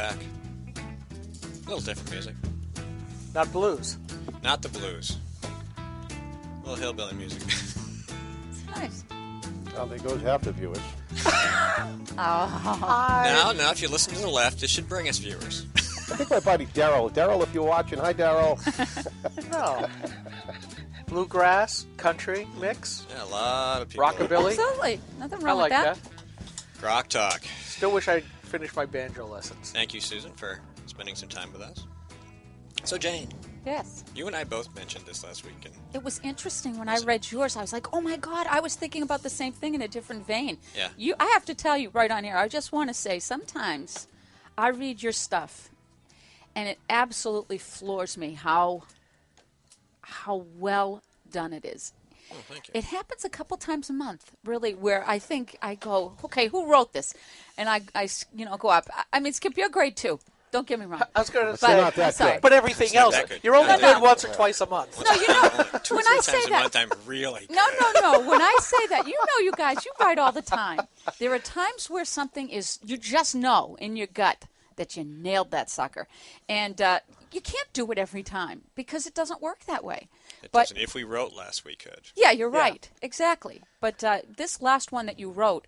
back. A little different music. Not blues. Not the blues. A little hillbilly music. It's nice. Well, there goes half the viewers. Now, if you listen to the left, it should bring us viewers. I think my buddy Daryl. Daryl, if you're watching, hi, Daryl. No. Bluegrass, country, mix. Yeah, a lot of people. Rockabilly. Absolutely. Nothing I wrong like with that. Rock talk. Still wish I'd finished my banjo lessons. Thank you, Susan, for spending some time with us. So, Jane, Yes. you and I both mentioned this last week. And It was interesting when I read yours. I was like, oh, my God, I was thinking about the same thing in a different vein. Yeah. I have to tell you right on here, I just want to say sometimes I read your stuff, and it absolutely floors me how well done it is. oh, thank you. It happens a couple times a month, really, where I think I go, okay, who wrote this? And I go up. I mean, Skip, you're great, too. Don't get me wrong. I was going to But- say, not that I'm sorry. good. but everything It's not else, that good. you're only No, good no. once or twice a month. No, you know, Two or when three I say times a that, month, I'm really good. No. When I say that, you guys, you write all the time. There are times where something is, you just know in your gut that you nailed that sucker. And you can't do it every time because it doesn't work that way. It But doesn't. If we wrote less, we could. yeah, you're right. Exactly. But this last one that you wrote,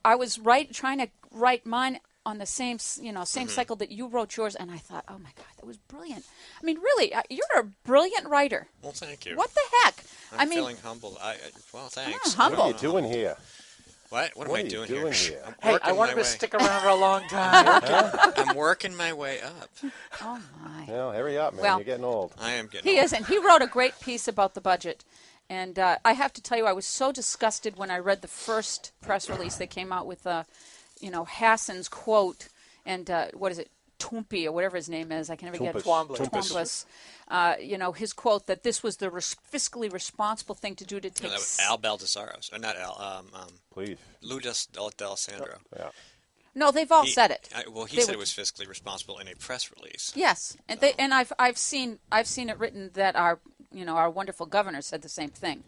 I was trying to write mine on the same cycle that you wrote yours, and I thought, oh my God, that was brilliant. I mean, really, you're a brilliant writer. Well, thank you. What the heck? I'm feeling humbled. Well, thanks. humbled. What are you doing here? What am I doing here? I'm Hey, working I want my him to way. stick around for a long time. I'm working my way up. Oh my. Well, hurry up, man. Well- You're getting old. I am getting He old. isn't. He wrote a great piece about the budget. And I have to tell you, I was so disgusted when I read the first press release that came out with, Hassan's quote and what is it, Toompi or whatever his name is. I can never get it. Twombly. Twombly. His quote that this was the fiscally responsible thing to do to No, take. that was Al Baldessaros. Or not Al. Please. Lou D'Alessandro. Yeah. No, they've all said it. He They said would- it was fiscally responsible in a press release. Yes, and I've seen it written that our wonderful governor said the same thing,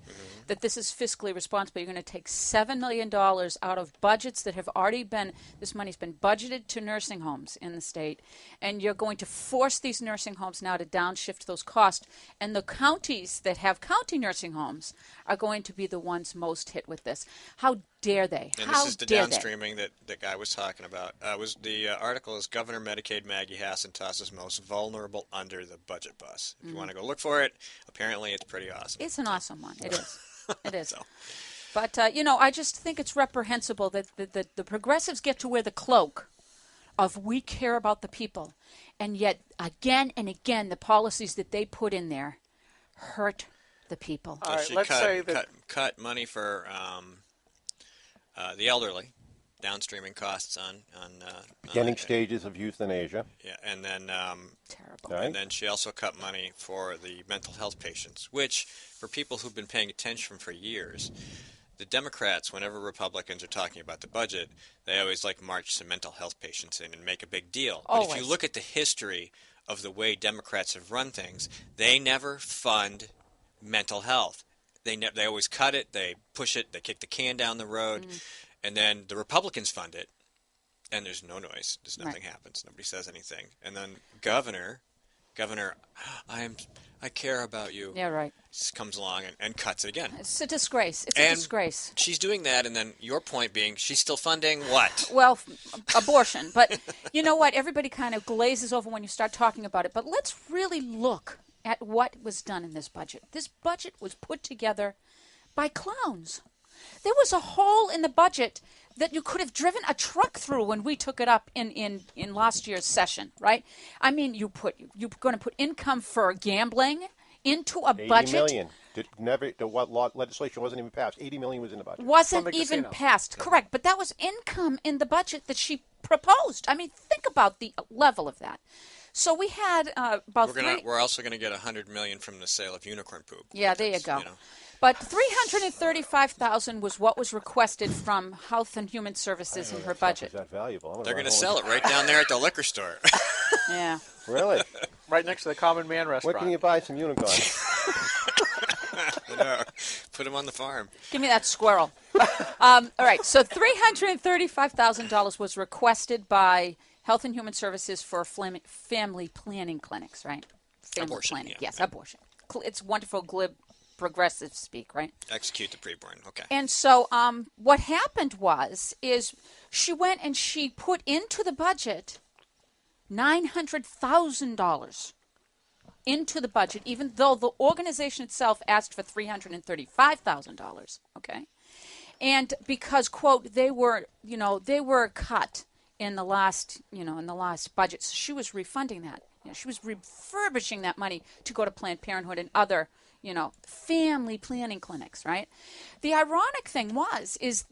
that this is fiscally responsible. You're going to take $7 million out of budgets that have already been, this money's been budgeted to nursing homes in the state, and you're going to force these nursing homes now to downshift those costs, and the counties that have county nursing homes are going to be the ones most hit with this. How dare they? And How this is the dare they? downstreaming that the guy was talking about. The article is Governor Medicaid Maggie Hassan tosses most vulnerable under the budget bus. If you want to go look for it, apparently it's pretty awesome. It's an awesome one. It is. It is. So. But, I just think it's reprehensible that the progressives get to wear the cloak of we care about the people. And yet, again and again, the policies that they put in there hurt the people. All right, She let's say that cut money for the elderly, downstreaming costs on Beginning stages of euthanasia. Yeah, and then Terrible. Right. and then she also cut money for the mental health patients, which for people who've been paying attention for years, the Democrats, whenever Republicans are talking about the budget, they always march some mental health patients in and make a big deal. But if you Always. look at the history of the way Democrats have run things, they never fund mental health. They always cut it, they push it, they kick the can down the road, and then the Republicans fund it, and there's no noise. There's nothing happens. Nobody says anything. And then Governor, I care about you. Yeah, right. Comes along and cuts it again. It's a disgrace. It's a disgrace. She's doing that, and then your point being she's still funding what? Well, abortion. But you know what? Everybody kind of glazes over when you start talking about it. But let's really look at what was done in this budget. This budget was put together by clowns. There was a hole in the budget that you could have driven a truck through when we took it up in last year's session, right? I mean, you're going to put income for gambling into a 80 budget. million. Legislation wasn't even passed. 80 million was in the budget. Wasn't From the even casino. passed. Correct. But that was income in the budget that she proposed. I mean, think about the level of that. So we had about We're also going to get $100 million from the sale of unicorn poop. Yeah, there you go. You know. But $335,000 was what was requested from Health and Human Services in her budget. Is that valuable? They're going to sell it right down there at the liquor store. Yeah. Really? right next to the Common Man Where restaurant. can you buy some unicorns? Put them on the farm. Give me that squirrel. All right. So $335,000 was requested by Health and Human Services for family planning clinics, right? Family Abortion, planning, yeah. yes, abortion. It's wonderful, glib, progressive speak, right? Execute the preborn. Okay. And so what happened is she went and she put into the budget $900,000 into the budget, even though the organization itself asked for $335,000. Okay, and because quote they were cut in the last budget, so she was refunding that. She was refurbishing that money to go to Planned Parenthood and other family planning clinics. Right. The ironic thing is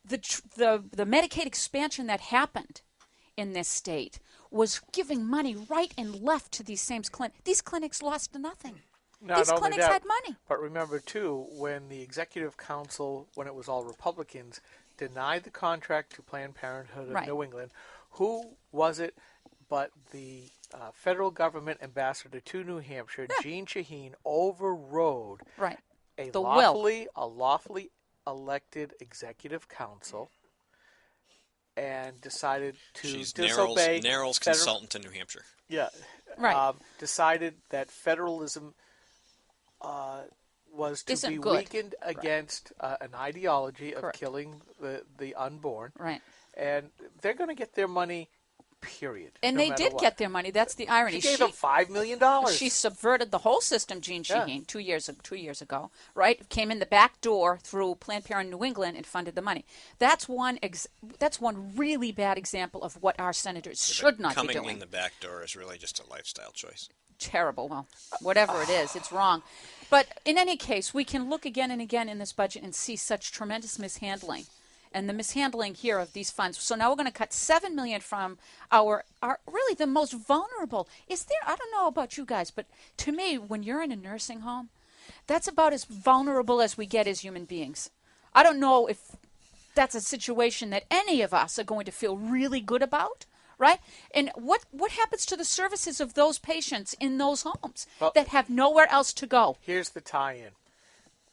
the Medicaid expansion that happened in this state was giving money right and left to these same clinics. These clinics lost nothing. These clinics had money. But remember, too, when the Executive Council, when it was all Republicans, denied the contract to Planned Parenthood of New England, who was it but the federal government ambassador to New Hampshire, Jean Shaheen, overrode a lawfully elected Executive Council and decided to disobey. Narrow's consultant in New Hampshire. Yeah. Decided that federalism was to be weakened against an ideology of killing the unborn. Right. And they're going to get their money, period. And they did get their money. That's the irony. She gave them $5 million. She subverted the whole system, Jean Shaheen, 2 years ago, right? Came in the back door through Planned Parenthood New England and funded the money. That's one really bad example of what our senators should not be doing. Coming in the back door is really just a lifestyle choice. Terrible. Well, whatever it is, it's wrong. But in any case, we can look again and again in this budget and see such tremendous mishandling. And the mishandling here of these funds. So now we're going to cut $7 million from our really the most vulnerable. Is there? I don't know about you guys, but to me, when you're in a nursing home, that's about as vulnerable as we get as human beings. I don't know if that's a situation that any of us are going to feel really good about, right? And what happens to the services of those patients in those homes that have nowhere else to go? Here's the tie-in.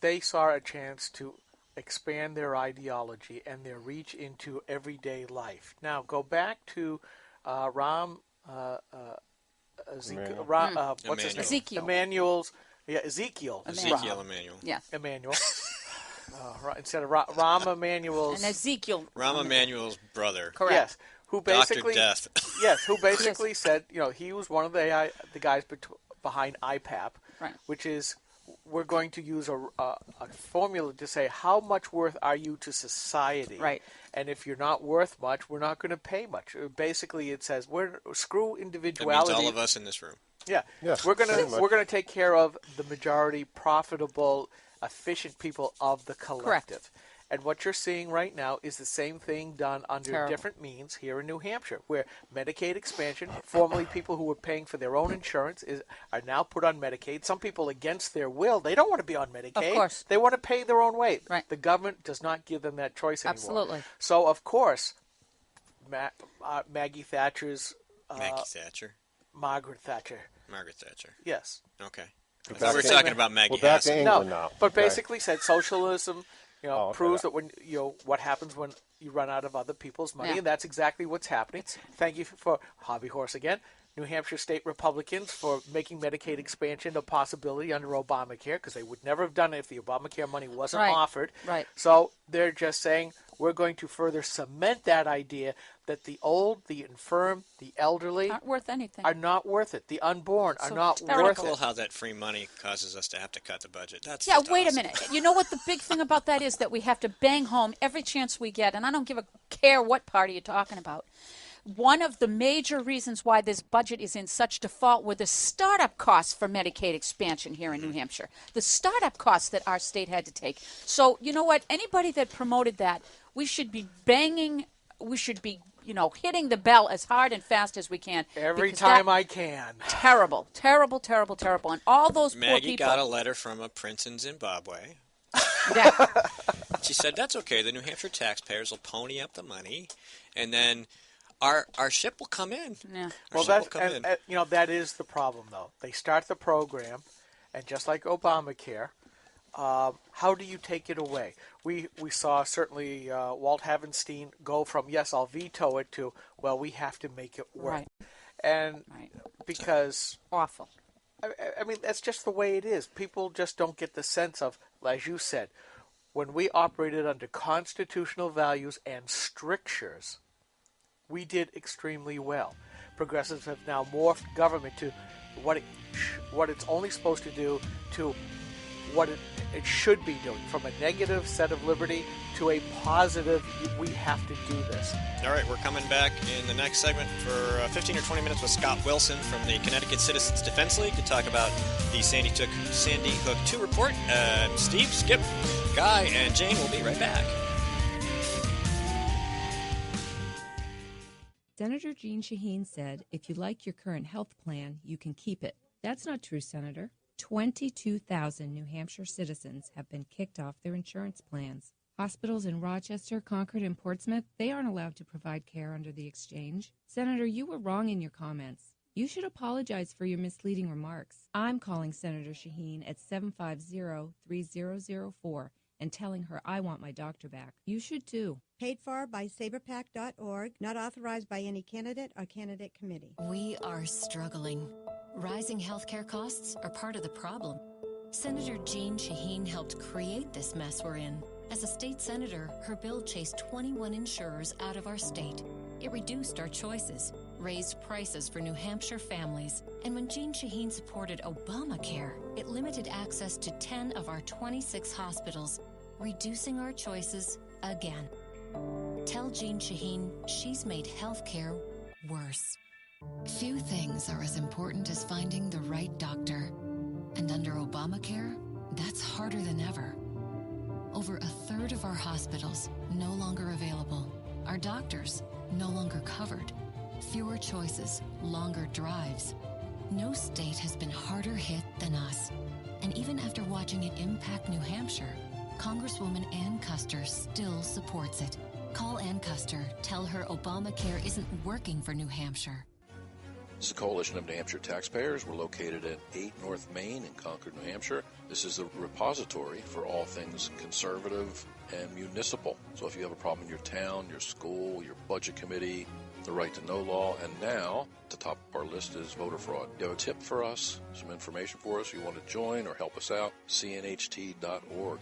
They saw a chance to expand their ideology and their reach into everyday life. Now, go back to what's his name? Ezekiel. Ezekiel. Emmanuel. Yeah. Emmanuel. Instead of Rahm Emanuel's. And Ezekiel. Rahm Emanuel's brother. Correct. Yes. Who basically, Dr. Death. Yes, who basically said, he was one of the guys behind IPAP, which is, we're going to use a formula to say how much worth are you to society, right? And if you're not worth much, we're not going to pay much. Basically, it says screw individuality. That means all of us in this room. Yeah. We're gonna take care of the majority, profitable, efficient people of the collective. Correct. And what you're seeing right now is the same thing done under different means here in New Hampshire, where Medicaid expansion, formerly people who were paying for their own insurance, are now put on Medicaid. Some people against their will, they don't want to be on Medicaid. Of course. They want to pay their own way. Right. The government does not give them that choice anymore. Absolutely. So, of course, Maggie Thatcher's... Margaret Thatcher. Margaret Thatcher. Yes. Okay. We're talking about Maggie back to Hassan. England now. But basically said socialism... proves that when what happens when you run out of other people's money, and that's exactly what's happening. Thank you for Hobby Horse again. New Hampshire state Republicans for making Medicaid expansion a possibility under Obamacare, because they would never have done it if the Obamacare money wasn't offered. Right. So they're just saying we're going to further cement that idea that the old, the infirm, the elderly aren't worth anything. Are not worth it. The unborn are not terrible. worth Cool it. how that free money causes us to have to cut the budget. That's wait awesome. a minute. You know what the big thing about that is? That we have to bang home every chance we get, and I don't give a care what party you're talking about. One of the major reasons why this budget is in such default were the startup costs for Medicaid expansion here in New Hampshire. The startup costs that our state had to take. So, you know what? Anybody that promoted that, we should be banging, we should be, hitting the bell as hard and fast as we can. Every time I can. Terrible, terrible, terrible, terrible. And all those Maggie poor people. got a letter from a prince in Zimbabwe. Yeah. She said, that's okay. The New Hampshire taxpayers will pony up the money, and then our ship will come in. Yeah. Well, that is the problem, though. They start the program, and just like Obamacare, how do you take it away? We saw certainly Walt Havenstein go from, yes, I'll veto it, to, well, we have to make it work. Right. And Right. because, Awful. I mean, that's just the way it is. People just don't get the sense of, as you said, when we operated under constitutional values and strictures, we did extremely well. Progressives have now morphed government to what it's only supposed to do to what it should be doing, from a negative set of liberty to a positive, we have to do this. All right, we're coming back in the next segment for 15 or 20 minutes with Scott Wilson from the Connecticut Citizens Defense League to talk about the Sandy Hook 2 report. Steve, Skip, Guy, and Jane will be right back. Senator Jeanne Shaheen said, if you like your current health plan, you can keep it. That's not true, Senator. 22,000 New Hampshire citizens have been kicked off their insurance plans. Hospitals in Rochester, Concord, and Portsmouth, they aren't allowed to provide care under the exchange. Senator, you were wrong in your comments. You should apologize for your misleading remarks. I'm calling Senator Shaheen at 750-3004 and telling her I want my doctor back. You should too. Paid for by saberpac.org, not authorized by any candidate or candidate committee. We are struggling. Rising healthcare costs are part of the problem. Senator Jeanne Shaheen helped create this mess we're in. As a state senator, her bill chased 21 insurers out of our state. It reduced our choices, raised prices for New Hampshire families, and when Jeanne Shaheen supported Obamacare, it limited access to 10 of our 26 hospitals, reducing our choices again. Tell Jeanne Shaheen she's made healthcare worse. Few things are as important as finding the right doctor. And under Obamacare, that's harder than ever. Over a third of our hospitals no longer available. Our doctors no longer covered. Fewer choices, longer drives. No state has been harder hit than us. And even after watching it impact New Hampshire, Congresswoman Ann Custer still supports it. Call Ann Custer. Tell her Obamacare isn't working for New Hampshire. This is a coalition of New Hampshire taxpayers. We're located at 8 North Main in Concord, New Hampshire. This is the repository for all things conservative and municipal. So if you have a problem in your town, your school, your budget committee, the right to know law, and now at the top of our list is voter fraud. You have a tip for us, some information for us, you want to join or help us out, cnht.org.